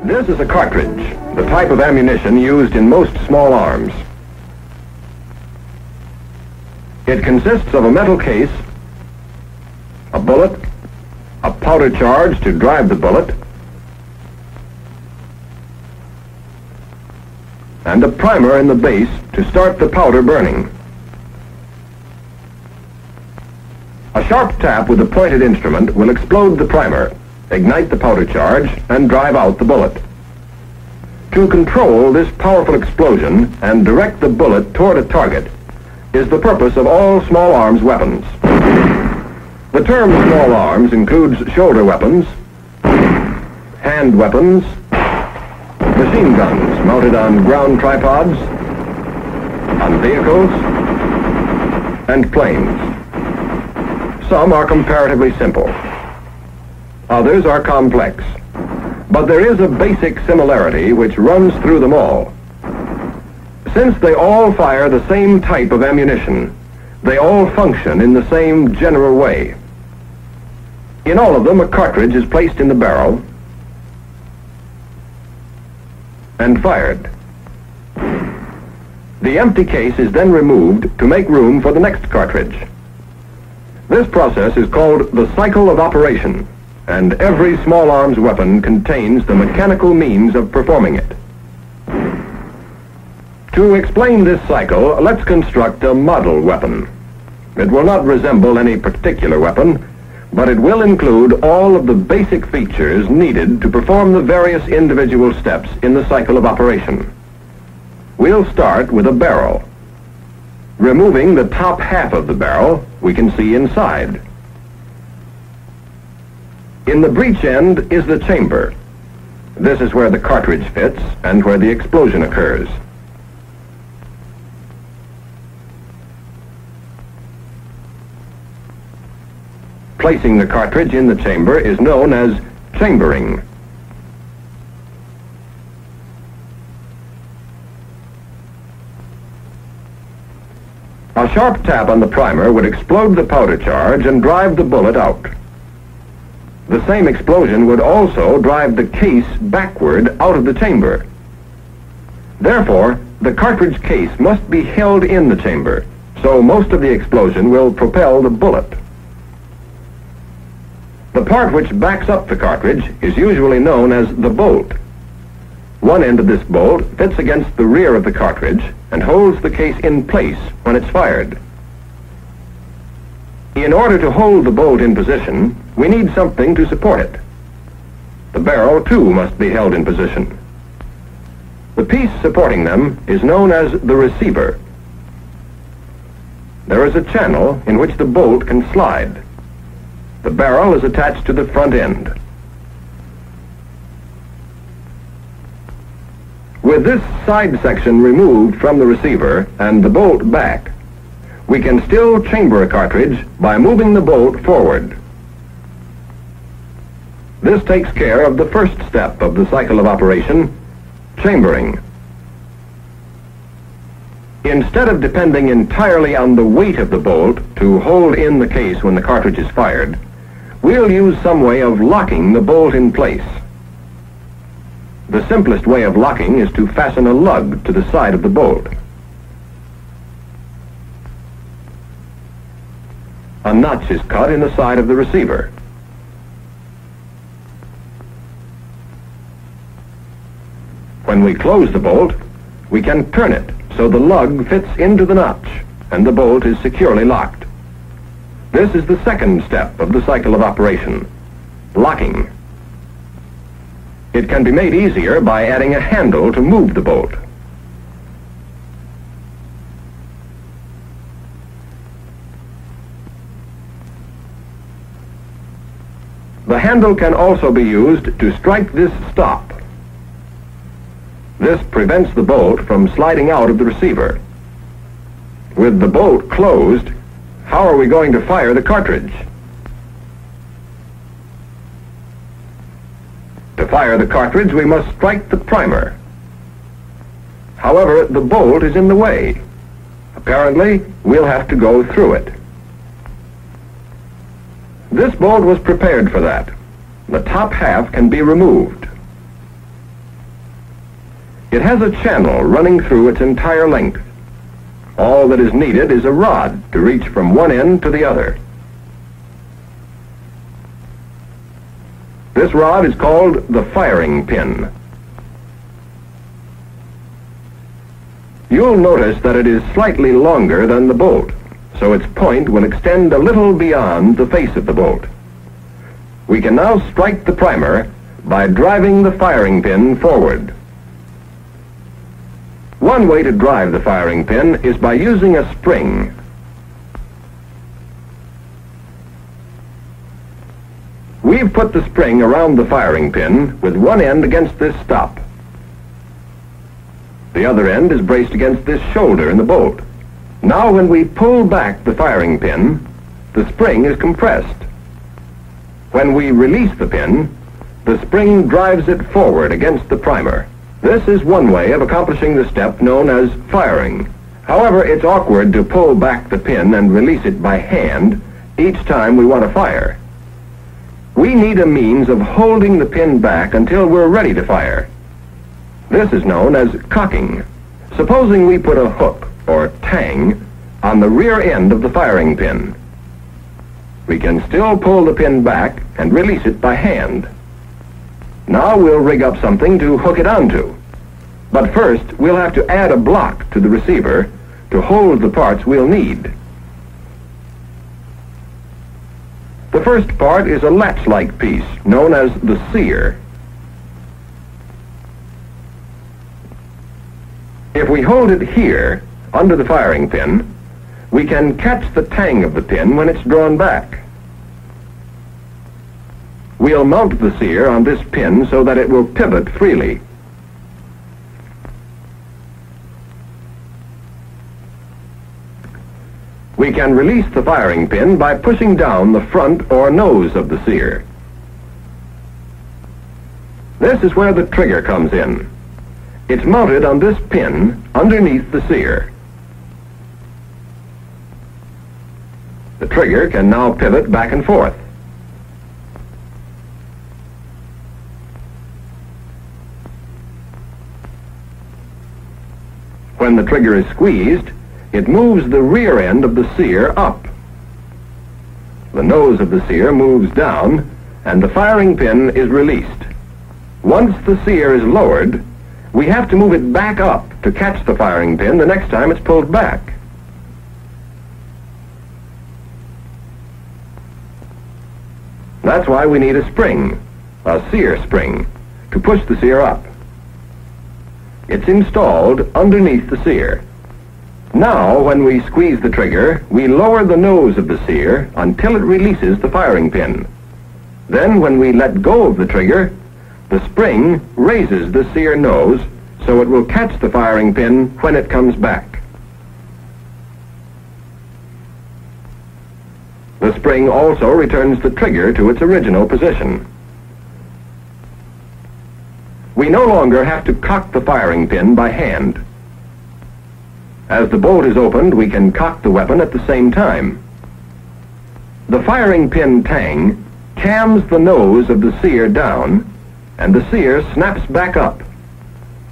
This is a cartridge, the type of ammunition used in most small arms. It consists of a metal case, a bullet, a powder charge to drive the bullet, and a primer in the base to start the powder burning. A sharp tap with a pointed instrument will explode the primer, ignite the powder charge, and drive out the bullet. To control this powerful explosion and direct the bullet toward a target is the purpose of all small arms weapons. The term small arms includes shoulder weapons, hand weapons, machine guns mounted on ground tripods, on vehicles, and planes. Some are comparatively simple. Others are complex. But there is a basic similarity which runs through them all. Since they all fire the same type of ammunition, they all function in the same general way. In all of them, a cartridge is placed in the barrel and fired. The empty case is then removed to make room for the next cartridge. This process is called the cycle of operation, and every small arms weapon contains the mechanical means of performing it. To explain this cycle, let's construct a model weapon. It will not resemble any particular weapon, but it will include all of the basic features needed to perform the various individual steps in the cycle of operation. We'll start with a barrel. Removing the top half of the barrel, we can see inside. In the breech end is the chamber. This is where the cartridge fits and where the explosion occurs. Placing the cartridge in the chamber is known as chambering. A sharp tap on the primer would explode the powder charge and drive the bullet out. The same explosion would also drive the case backward out of the chamber. Therefore, the cartridge case must be held in the chamber, so most of the explosion will propel the bullet. The part which backs up the cartridge is usually known as the bolt. One end of this bolt fits against the rear of the cartridge and holds the case in place when it's fired. In order to hold the bolt in position, we need something to support it. The barrel, too, must be held in position. The piece supporting them is known as the receiver. There is a channel in which the bolt can slide. The barrel is attached to the front end. With this side section removed from the receiver and the bolt back, we can still chamber a cartridge by moving the bolt forward. This takes care of the first step of the cycle of operation, chambering. Instead of depending entirely on the weight of the bolt to hold in the case when the cartridge is fired, we'll use some way of locking the bolt in place. The simplest way of locking is to fasten a lug to the side of the bolt. A notch is cut in the side of the receiver. When we close the bolt, we can turn it so the lug fits into the notch and the bolt is securely locked. This is the second step of the cycle of operation, locking. It can be made easier by adding a handle to move the bolt. The handle can also be used to strike this stop. This prevents the bolt from sliding out of the receiver. With the bolt closed, how are we going to fire the cartridge? To fire the cartridge, we must strike the primer. However, the bolt is in the way. Apparently, we'll have to go through it. This bolt was prepared for that. The top half can be removed. It has a channel running through its entire length. All that is needed is a rod to reach from one end to the other. This rod is called the firing pin. You'll notice that it is slightly longer than the bolt, so its point will extend a little beyond the face of the bolt. We can now strike the primer by driving the firing pin forward. One way to drive the firing pin is by using a spring. We've put the spring around the firing pin with one end against this stop. The other end is braced against this shoulder in the bolt. Now when we pull back the firing pin, the spring is compressed. When we release the pin, the spring drives it forward against the primer. This is one way of accomplishing the step known as firing. However, it's awkward to pull back the pin and release it by hand each time we want to fire. We need a means of holding the pin back until we're ready to fire. This is known as cocking. Supposing we put a hook or tang on the rear end of the firing pin. We can still pull the pin back and release it by hand. Now we'll rig up something to hook it onto. But first, we'll have to add a block to the receiver to hold the parts we'll need. The first part is a latch-like piece known as the sear. If we hold it here, under the firing pin, we can catch the tang of the pin when it's drawn back. We'll mount the sear on this pin so that it will pivot freely. We can release the firing pin by pushing down the front or nose of the sear. This is where the trigger comes in. It's mounted on this pin underneath the sear. The trigger can now pivot back and forth. When the trigger is squeezed, it moves the rear end of the sear up. The nose of the sear moves down, and the firing pin is released. Once the sear is lowered, we have to move it back up to catch the firing pin the next time it's pulled back. That's why we need a spring, a sear spring, to push the sear up. It's installed underneath the sear. Now, when we squeeze the trigger, we lower the nose of the sear until it releases the firing pin. Then, when we let go of the trigger, the spring raises the sear nose so it will catch the firing pin when it comes back. The spring also returns the trigger to its original position. We no longer have to cock the firing pin by hand. As the bolt is opened, we can cock the weapon at the same time. The firing pin tang cams the nose of the sear down, and the sear snaps back up.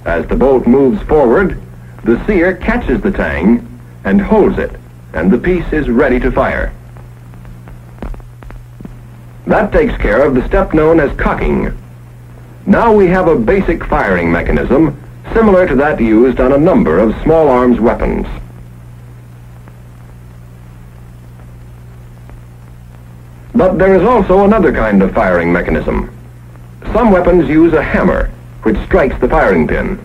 As the bolt moves forward, the sear catches the tang and holds it, and the piece is ready to fire. That takes care of the step known as cocking. Now we have a basic firing mechanism similar to that used on a number of small arms weapons. But there is also another kind of firing mechanism. Some weapons use a hammer, which strikes the firing pin.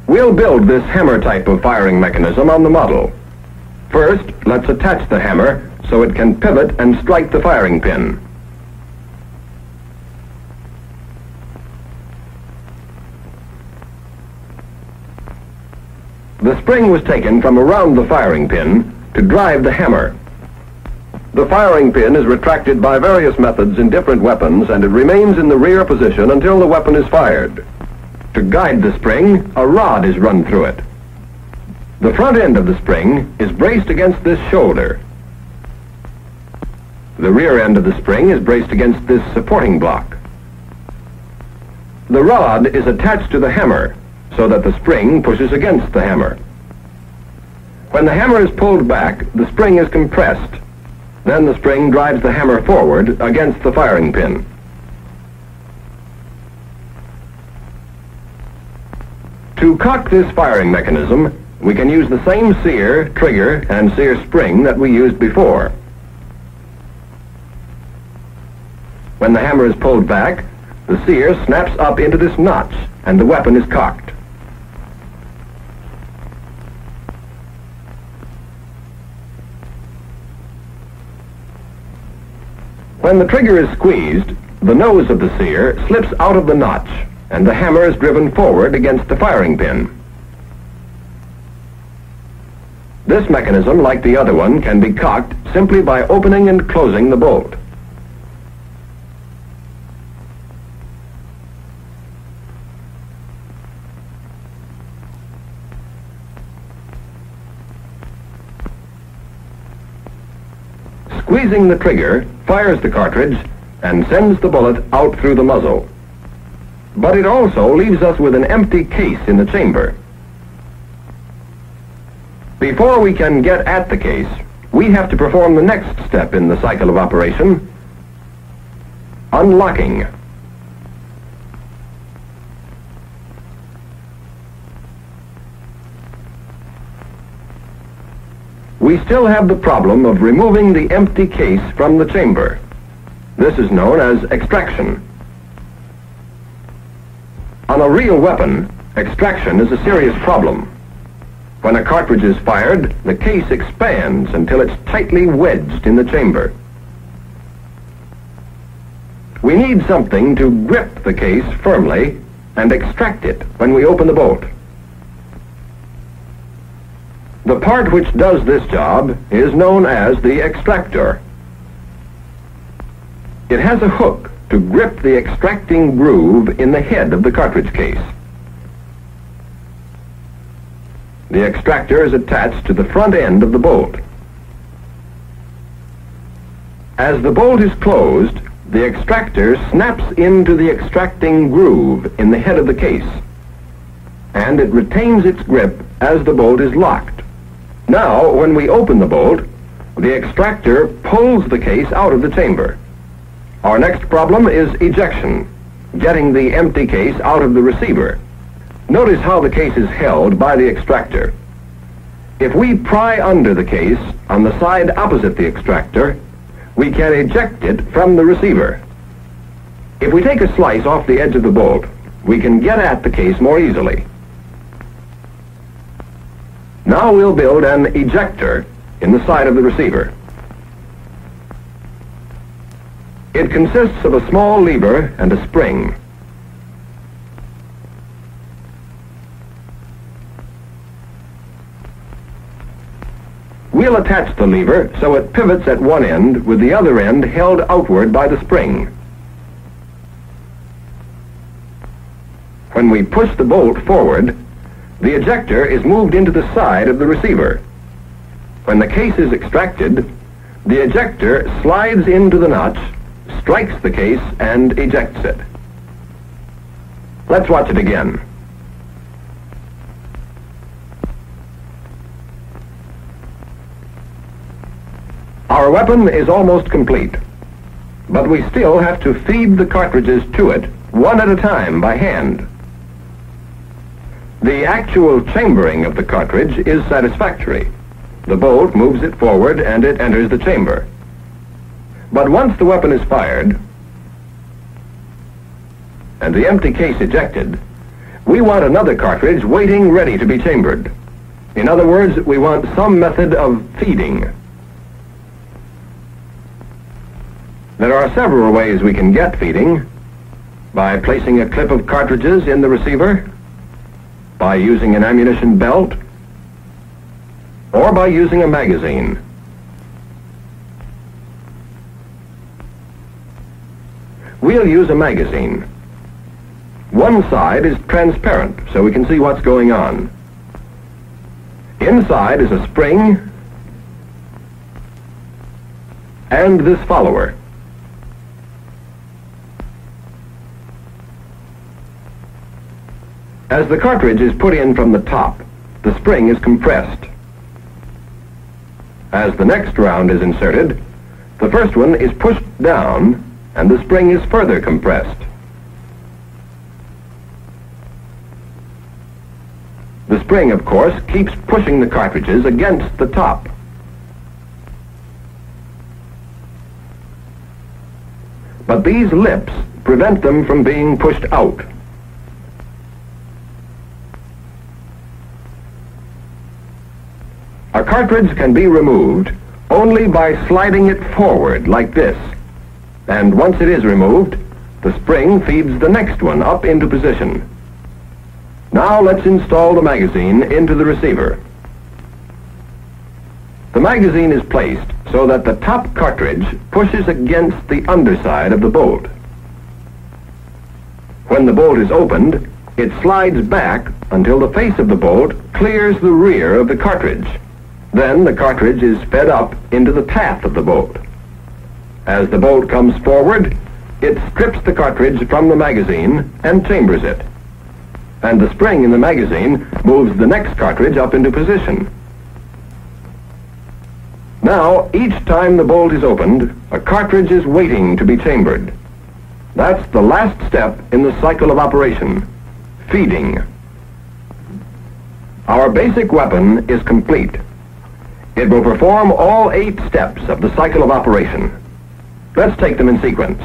We'll build this hammer type of firing mechanism on the model. First, let's attach the hammer so it can pivot and strike the firing pin. The spring was taken from around the firing pin to drive the hammer. The firing pin is retracted by various methods in different weapons, and it remains in the rear position until the weapon is fired. To guide the spring, a rod is run through it. The front end of the spring is braced against this shoulder. The rear end of the spring is braced against this supporting block. The rod is attached to the hammer so that the spring pushes against the hammer. When the hammer is pulled back, the spring is compressed. Then the spring drives the hammer forward against the firing pin. To cock this firing mechanism, we can use the same sear, trigger, and sear spring that we used before. When the hammer is pulled back, the sear snaps up into this notch, and the weapon is cocked. When the trigger is squeezed, the nose of the sear slips out of the notch, and the hammer is driven forward against the firing pin. This mechanism, like the other one, can be cocked simply by opening and closing the bolt. Squeezing the trigger fires the cartridge and sends the bullet out through the muzzle. But it also leaves us with an empty case in the chamber. Before we can get at the case, we have to perform the next step in the cycle of operation: unlocking. We still have the problem of removing the empty case from the chamber. This is known as extraction. On a real weapon, extraction is a serious problem. When a cartridge is fired, the case expands until it's tightly wedged in the chamber. We need something to grip the case firmly and extract it when we open the bolt. The part which does this job is known as the extractor. It has a hook to grip the extracting groove in the head of the cartridge case. The extractor is attached to the front end of the bolt. As the bolt is closed, the extractor snaps into the extracting groove in the head of the case, and it retains its grip as the bolt is locked. Now, when we open the bolt, the extractor pulls the case out of the chamber. Our next problem is ejection, getting the empty case out of the receiver. Notice how the case is held by the extractor. If we pry under the case on the side opposite the extractor, we can eject it from the receiver. If we take a slice off the edge of the bolt, we can get at the case more easily. Now we'll build an ejector in the side of the receiver. It consists of a small lever and a spring. We'll attach the lever so it pivots at one end with the other end held outward by the spring. When we push the bolt forward, the ejector is moved into the side of the receiver. When the case is extracted, the ejector slides into the notch, strikes the case, and ejects it. Let's watch it again. Our weapon is almost complete, but we still have to feed the cartridges to it one at a time by hand. The actual chambering of the cartridge is satisfactory. The bolt moves it forward and it enters the chamber. But once the weapon is fired and the empty case ejected, we want another cartridge waiting ready to be chambered. In other words, we want some method of feeding. There are several ways we can get feeding: by placing a clip of cartridges in the receiver, by using an ammunition belt, or by using a magazine. We'll use a magazine. One side is transparent, so we can see what's going on. Inside is a spring and this follower. As the cartridge is put in from the top, the spring is compressed. As the next round is inserted, the first one is pushed down and the spring is further compressed. The spring, of course, keeps pushing the cartridges against the top. But these lips prevent them from being pushed out. A cartridge can be removed only by sliding it forward like this. And once it is removed, the spring feeds the next one up into position. Now let's install the magazine into the receiver. The magazine is placed so that the top cartridge pushes against the underside of the bolt. When the bolt is opened, it slides back until the face of the bolt clears the rear of the cartridge. Then the cartridge is fed up into the path of the bolt. As the bolt comes forward, it strips the cartridge from the magazine and chambers it. And the spring in the magazine moves the next cartridge up into position. Now, each time the bolt is opened, a cartridge is waiting to be chambered. That's the last step in the cycle of operation, feeding. Our basic weapon is complete. It will perform all 8 steps of the cycle of operation. Let's take them in sequence.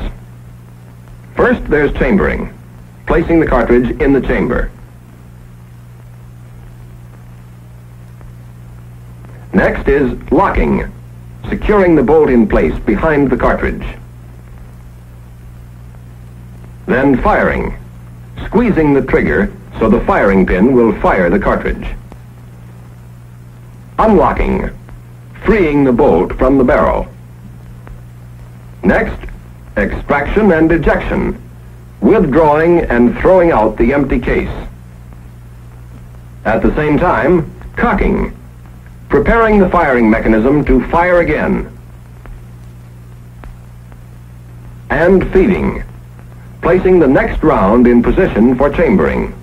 First, there's chambering, placing the cartridge in the chamber. Next is locking, securing the bolt in place behind the cartridge. Then firing, squeezing the trigger so the firing pin will fire the cartridge. Unlocking, freeing the bolt from the barrel. Next, extraction and ejection, withdrawing and throwing out the empty case. At the same time, cocking, preparing the firing mechanism to fire again. And feeding, placing the next round in position for chambering.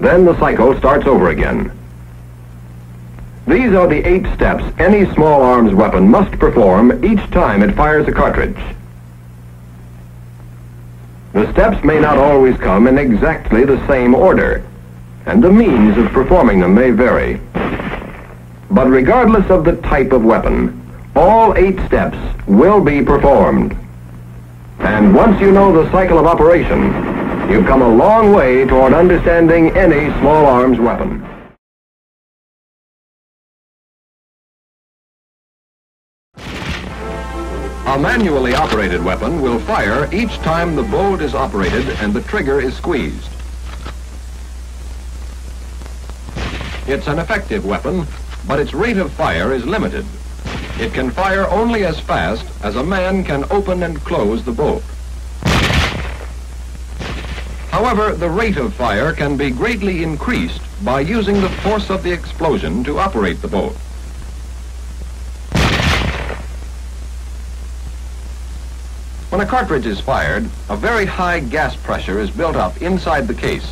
Then the cycle starts over again. These are the 8 steps any small arms weapon must perform each time it fires a cartridge. The steps may not always come in exactly the same order, and the means of performing them may vary. But regardless of the type of weapon, all 8 steps will be performed. And once you know the cycle of operation, you've come a long way toward understanding any small arms weapon. A manually operated weapon will fire each time the bolt is operated and the trigger is squeezed. It's an effective weapon, but its rate of fire is limited. It can fire only as fast as a man can open and close the bolt. However, the rate of fire can be greatly increased by using the force of the explosion to operate the bolt. When a cartridge is fired, a very high gas pressure is built up inside the case.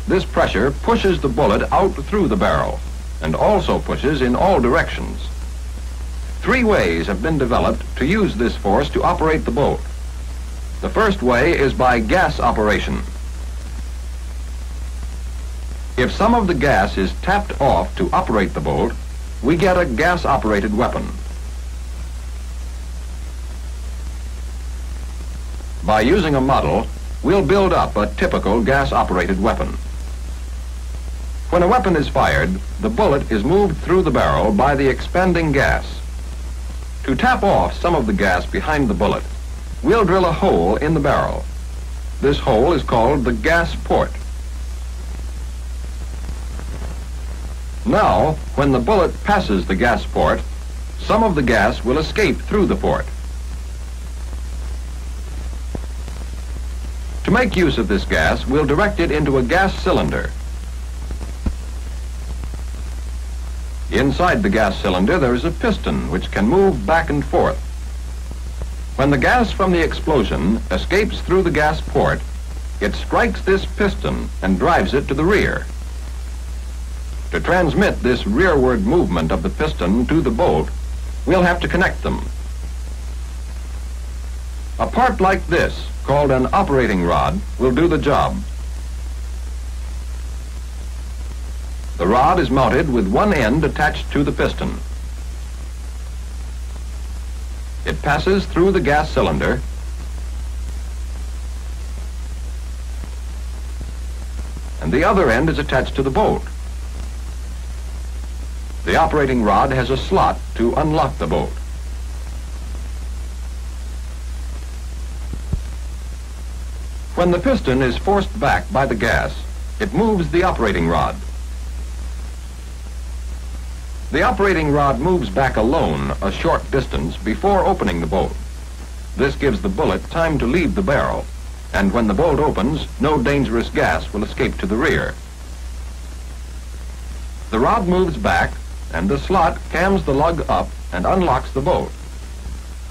This pressure pushes the bullet out through the barrel and also pushes in all directions. 3 ways have been developed to use this force to operate the bolt. The first way is by gas operation. If some of the gas is tapped off to operate the bolt, we get a gas-operated weapon. By using a model, we'll build up a typical gas-operated weapon. When a weapon is fired, the bullet is moved through the barrel by the expanding gas. To tap off some of the gas behind the bullet, we'll drill a hole in the barrel. This hole is called the gas port. Now, when the bullet passes the gas port, some of the gas will escape through the port. To make use of this gas, we'll direct it into a gas cylinder. Inside the gas cylinder, there is a piston which can move back and forth. When the gas from the explosion escapes through the gas port, it strikes this piston and drives it to the rear. To transmit this rearward movement of the piston to the bolt, we'll have to connect them. A part like this, called an operating rod, will do the job. The rod is mounted with one end attached to the piston. It passes through the gas cylinder and the other end is attached to the bolt. The operating rod has a slot to unlock the bolt. When the piston is forced back by the gas, it moves the operating rod. The operating rod moves back alone a short distance before opening the bolt. This gives the bullet time to leave the barrel, and when the bolt opens, no dangerous gas will escape to the rear. The rod moves back, and the slot cams the lug up and unlocks the bolt.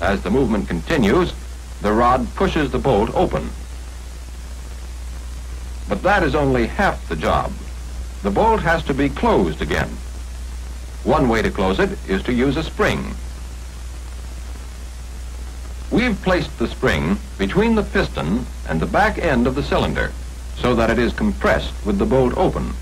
As the movement continues, the rod pushes the bolt open. But that is only half the job. The bolt has to be closed again. One way to close it is to use a spring. We've placed the spring between the piston and the back end of the cylinder so that it is compressed with the bolt open.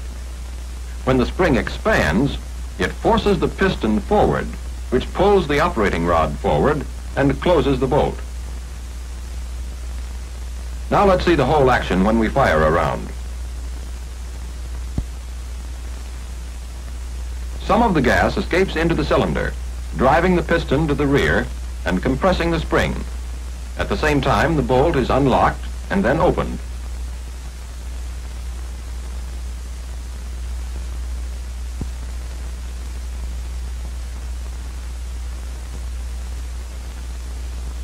When the spring expands, it forces the piston forward, which pulls the operating rod forward and closes the bolt. Now let's see the whole action when we fire a round. Some of the gas escapes into the cylinder, driving the piston to the rear and compressing the spring. At the same time, the bolt is unlocked and then opened.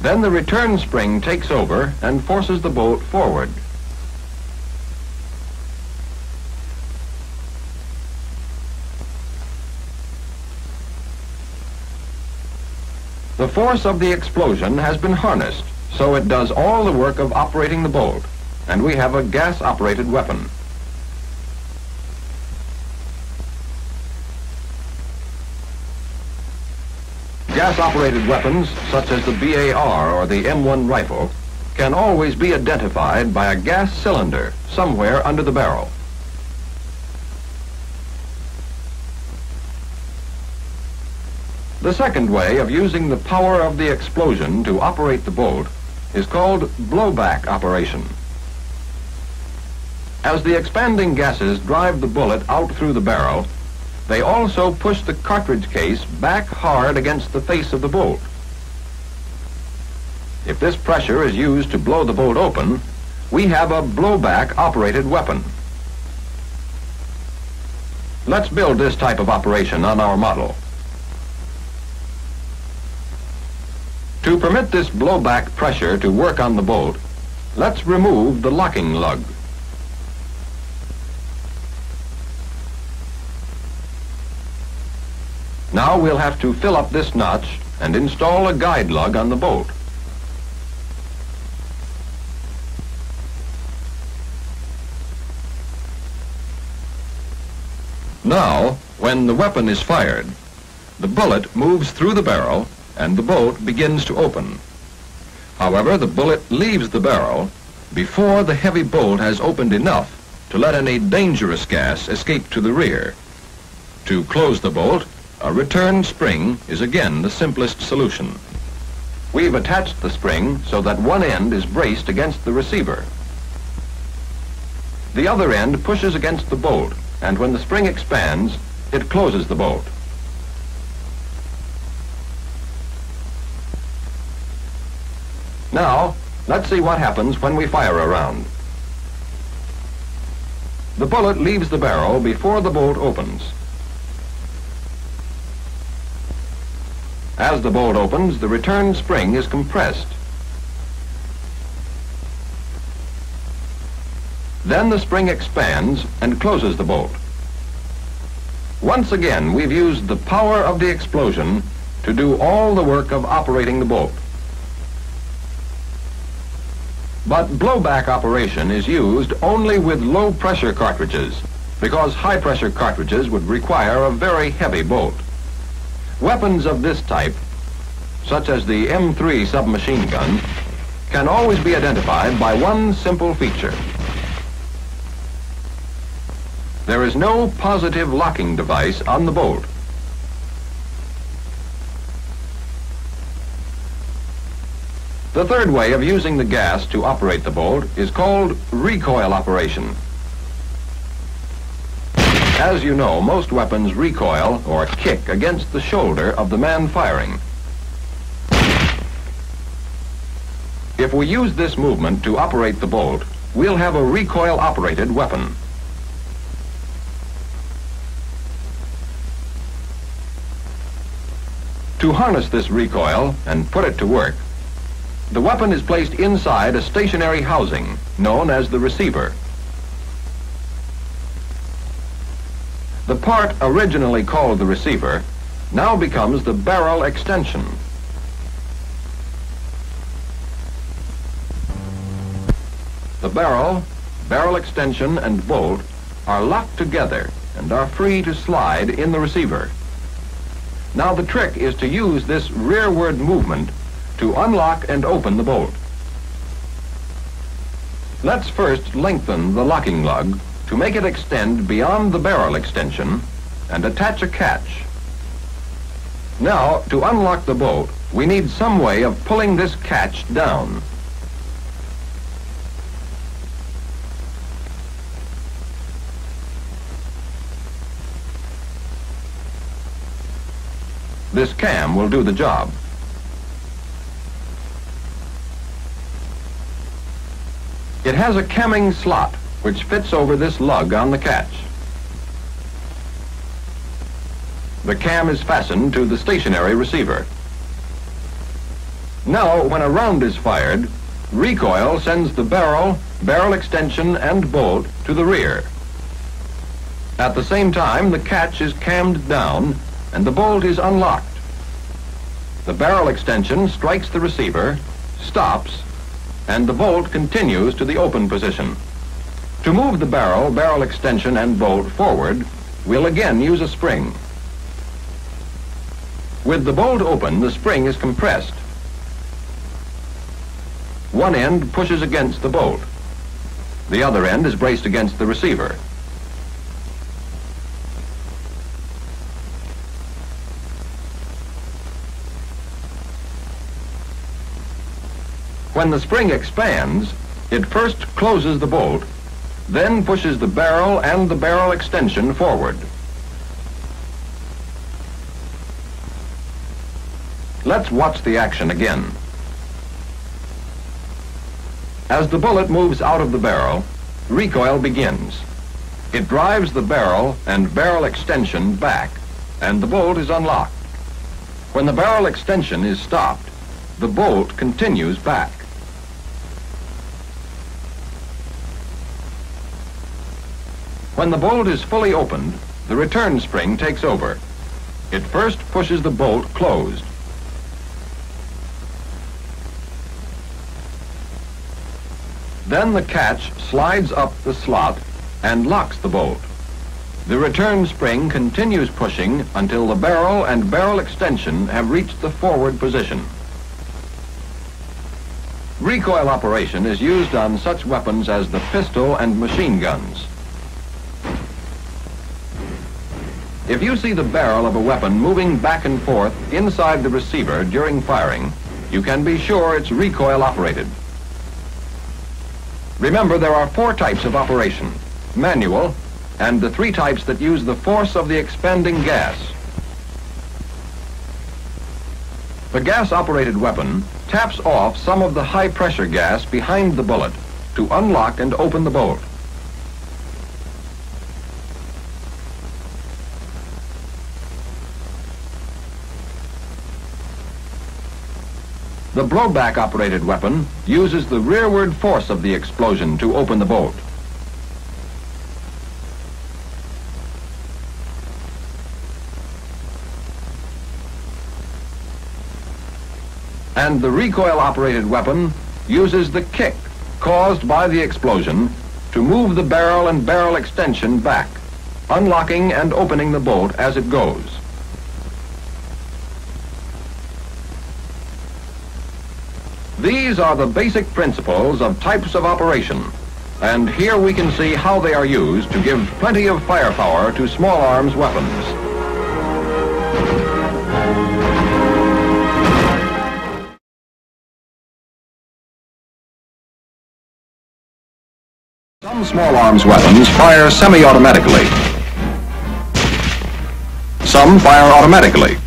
Then the return spring takes over and forces the bolt forward. The force of the explosion has been harnessed, so it does all the work of operating the bolt, and we have a gas-operated weapon. Gas-operated weapons, such as the BAR or the M1 rifle, can always be identified by a gas cylinder somewhere under the barrel. The second way of using the power of the explosion to operate the bolt is called blowback operation. As the expanding gases drive the bullet out through the barrel, they also push the cartridge case back hard against the face of the bolt. If this pressure is used to blow the bolt open, we have a blowback operated weapon. Let's build this type of operation on our model. To permit this blowback pressure to work on the bolt, let's remove the locking lug. Now we'll have to fill up this notch and install a guide lug on the bolt. Now, when the weapon is fired, the bullet moves through the barrel and the bolt begins to open. However, the bullet leaves the barrel before the heavy bolt has opened enough to let any dangerous gas escape to the rear. To close the bolt, a return spring is again the simplest solution. We've attached the spring so that one end is braced against the receiver. The other end pushes against the bolt, and when the spring expands, it closes the bolt. Now, let's see what happens when we fire a round. The bullet leaves the barrel before the bolt opens. As the bolt opens, the return spring is compressed. Then the spring expands and closes the bolt. Once again, we've used the power of the explosion to do all the work of operating the bolt. But blowback operation is used only with low-pressure cartridges, because high-pressure cartridges would require a very heavy bolt. Weapons of this type, such as the M3 submachine gun, can always be identified by one simple feature. There is no positive locking device on the bolt. The third way of using the gas to operate the bolt is called recoil operation. As you know, most weapons recoil or kick against the shoulder of the man firing. If we use this movement to operate the bolt, we'll have a recoil-operated weapon. To harness this recoil and put it to work, the weapon is placed inside a stationary housing known as the receiver. The part originally called the receiver now becomes the barrel extension. The barrel extension, and bolt are locked together and are free to slide in the receiver. Now the trick is to use this rearward movement to unlock and open the bolt. Let's first lengthen the locking lug to make it extend beyond the barrel extension and attach a catch. Now, to unlock the bolt, we need some way of pulling this catch down. This cam will do the job. It has a camming slot which fits over this lug on the catch. The cam is fastened to the stationary receiver. Now, when a round is fired, recoil sends the barrel extension, and bolt to the rear. At the same time, the catch is cammed down and the bolt is unlocked. The barrel extension strikes the receiver, stops, and the bolt continues to the open position. To move the barrel extension, and bolt forward, we'll again use a spring. With the bolt open, the spring is compressed. One end pushes against the bolt. The other end is braced against the receiver. When the spring expands, it first closes the bolt, then pushes the barrel and the barrel extension forward. Let's watch the action again. As the bullet moves out of the barrel, recoil begins. It drives the barrel and barrel extension back, and the bolt is unlocked. When the barrel extension is stopped, the bolt continues back. When the bolt is fully opened, the return spring takes over. It first pushes the bolt closed. Then the catch slides up the slot and locks the bolt. The return spring continues pushing until the barrel and barrel extension have reached the forward position. Recoil operation is used on such weapons as the pistol and machine guns. If you see the barrel of a weapon moving back and forth inside the receiver during firing, you can be sure it's recoil operated. Remember, there are 4 types of operation: manual, and the 3 types that use the force of the expanding gas. The gas-operated weapon taps off some of the high-pressure gas behind the bullet to unlock and open the bolt. The blowback-operated weapon uses the rearward force of the explosion to open the bolt. And the recoil-operated weapon uses the kick caused by the explosion to move the barrel and barrel extension back, unlocking and opening the bolt as it goes. These are the basic principles of types of operation, and here we can see how they are used to give plenty of firepower to small arms weapons. Some small arms weapons fire semi-automatically. Some fire automatically.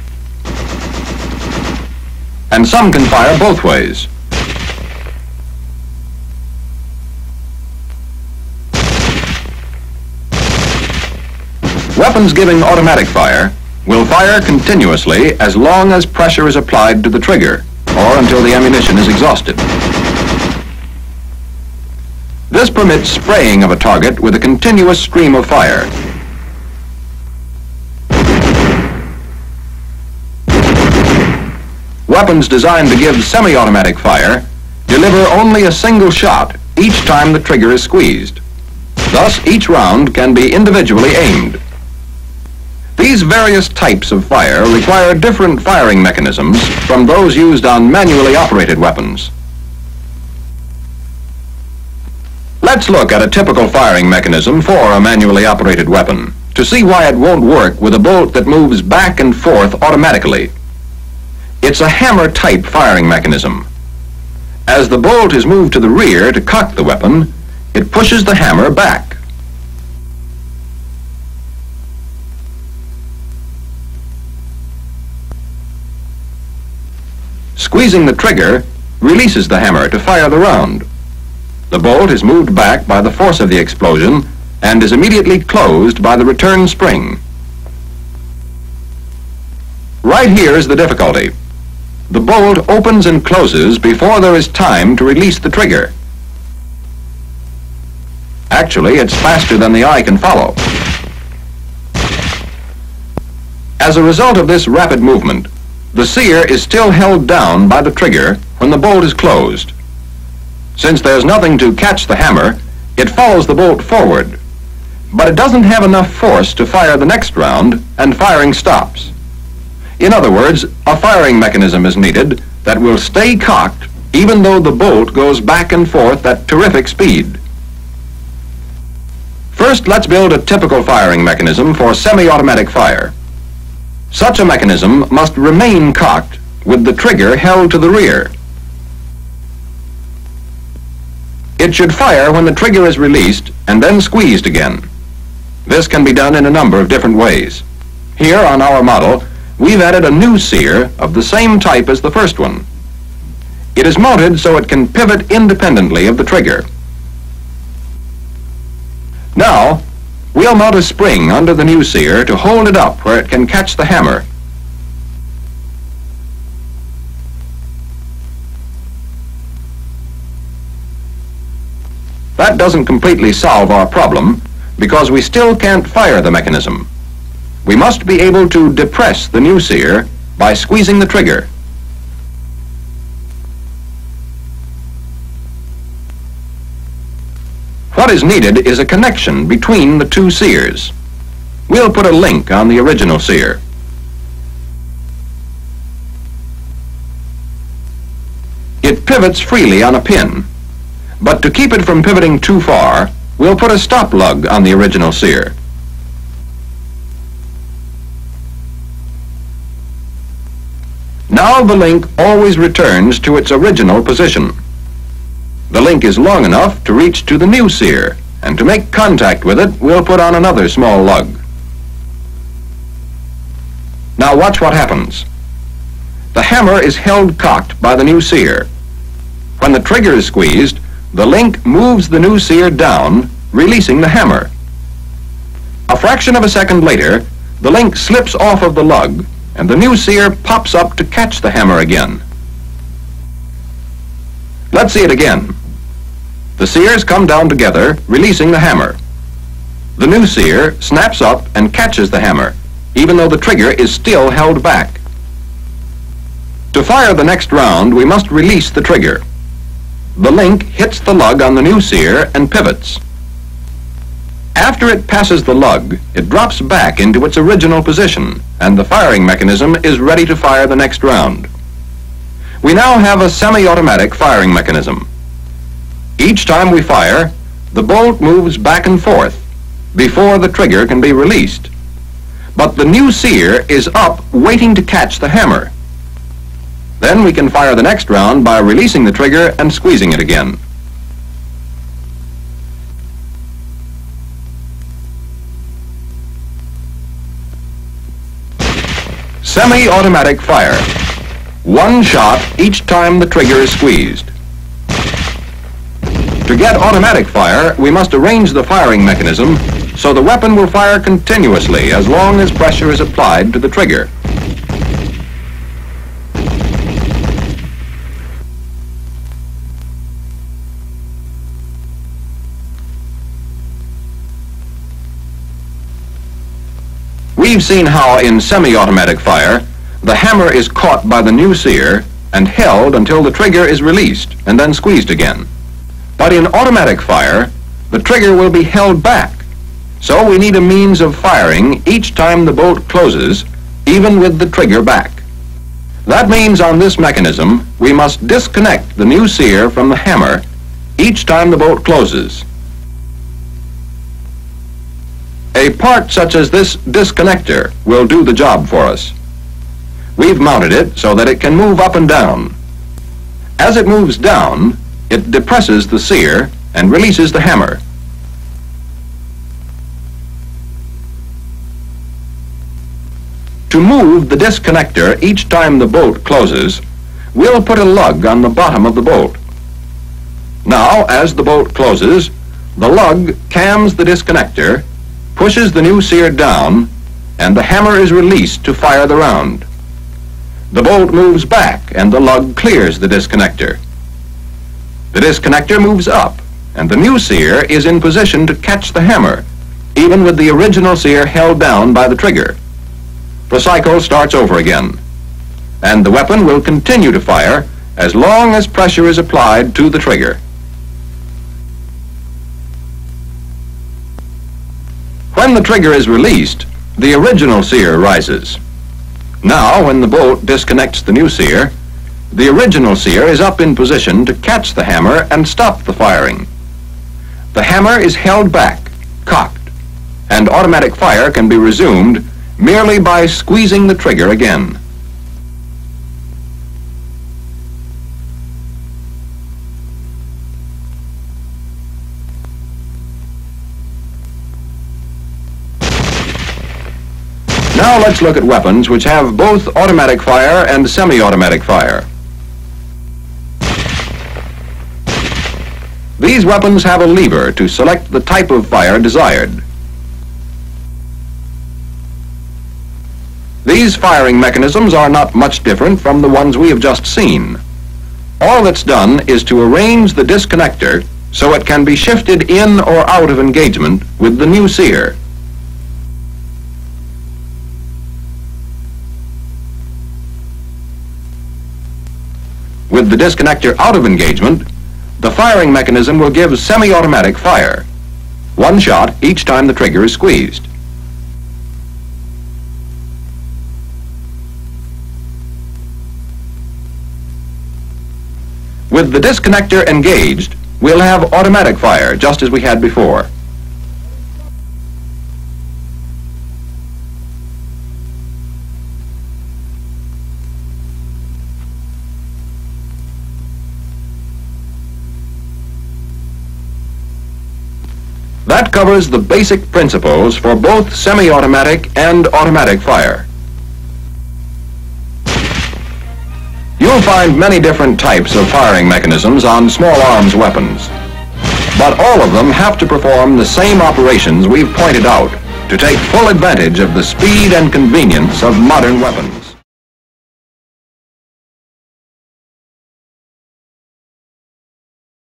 And some can fire both ways. Weapons giving automatic fire will fire continuously as long as pressure is applied to the trigger or until the ammunition is exhausted. This permits spraying of a target with a continuous stream of fire. Weapons designed to give semi-automatic fire deliver only a single shot each time the trigger is squeezed. Thus, each round can be individually aimed. These various types of fire require different firing mechanisms from those used on manually operated weapons. Let's look at a typical firing mechanism for a manually operated weapon to see why it won't work with a bolt that moves back and forth automatically. It's a hammer-type firing mechanism. As the bolt is moved to the rear to cock the weapon, it pushes the hammer back. Squeezing the trigger releases the hammer to fire the round. The bolt is moved back by the force of the explosion and is immediately closed by the return spring. Right here is the difficulty. The bolt opens and closes before there is time to release the trigger. Actually, it's faster than the eye can follow. As a result of this rapid movement, the sear is still held down by the trigger when the bolt is closed. Since there's nothing to catch the hammer, it follows the bolt forward, but it doesn't have enough force to fire the next round, and firing stops. In other words, a firing mechanism is needed that will stay cocked even though the bolt goes back and forth at terrific speed. First, let's build a typical firing mechanism for semi-automatic fire. Such a mechanism must remain cocked with the trigger held to the rear. It should fire when the trigger is released and then squeezed again. This can be done in a number of different ways. Here on our model, we've added a new sear of the same type as the first one. It is mounted so it can pivot independently of the trigger. Now, we'll mount a spring under the new sear to hold it up where it can catch the hammer. That doesn't completely solve our problem because we still can't fire the mechanism. We must be able to depress the new sear by squeezing the trigger. What is needed is a connection between the two sears. We'll put a link on the original sear. It pivots freely on a pin, but to keep it from pivoting too far, we'll put a stop lug on the original sear. Now the link always returns to its original position. The link is long enough to reach to the new sear, and to make contact with it, we'll put on another small lug. Now watch what happens. The hammer is held cocked by the new sear. When the trigger is squeezed, the link moves the new sear down, releasing the hammer. A fraction of a second later, the link slips off of the lug, and the new sear pops up to catch the hammer again. Let's see it again. The sears come down together, releasing the hammer. The new sear snaps up and catches the hammer, even though the trigger is still held back. To fire the next round, we must release the trigger. the link hits the lug on the new sear and pivots. After it passes the lug, it drops back into its original position, and the firing mechanism is ready to fire the next round. We now have a semi-automatic firing mechanism. Each time we fire, the bolt moves back and forth before the trigger can be released. But the new sear is up waiting to catch the hammer. Then we can fire the next round by releasing the trigger and squeezing it again. Semi-automatic fire. One shot each time the trigger is squeezed. To get automatic fire, we must arrange the firing mechanism so the weapon will fire continuously as long as pressure is applied to the trigger. We've seen how in semi-automatic fire, the hammer is caught by the new sear and held until the trigger is released and then squeezed again. But in automatic fire, the trigger will be held back, so we need a means of firing each time the bolt closes, even with the trigger back. That means on this mechanism, we must disconnect the new sear from the hammer each time the bolt closes. A part such as this disconnector will do the job for us. We've mounted it so that it can move up and down. As it moves down, it depresses the sear and releases the hammer. To move the disconnector each time the bolt closes, we'll put a lug on the bottom of the bolt. Now, as the bolt closes, the lug cams the disconnector, pushes the new sear down, and the hammer is released to fire the round. The bolt moves back and the lug clears the disconnector. The disconnector moves up and the new sear is in position to catch the hammer, even with the original sear held down by the trigger. The cycle starts over again, and the weapon will continue to fire as long as pressure is applied to the trigger. When the trigger is released, the original sear rises. Now, when the bolt disconnects the new sear, the original sear is up in position to catch the hammer and stop the firing. The hammer is held back, cocked, and automatic fire can be resumed merely by squeezing the trigger again. Now let's look at weapons which have both automatic fire and semi-automatic fire. These weapons have a lever to select the type of fire desired. These firing mechanisms are not much different from the ones we have just seen. All that's done is to arrange the disconnector so it can be shifted in or out of engagement with the new sear. With the disconnector out of engagement, the firing mechanism will give semi-automatic fire. One shot each time the trigger is squeezed. With the disconnector engaged, we'll have automatic fire just as we had before. That covers the basic principles for both semi-automatic and automatic fire. You'll find many different types of firing mechanisms on small arms weapons, but all of them have to perform the same operations we've pointed out to take full advantage of the speed and convenience of modern weapons.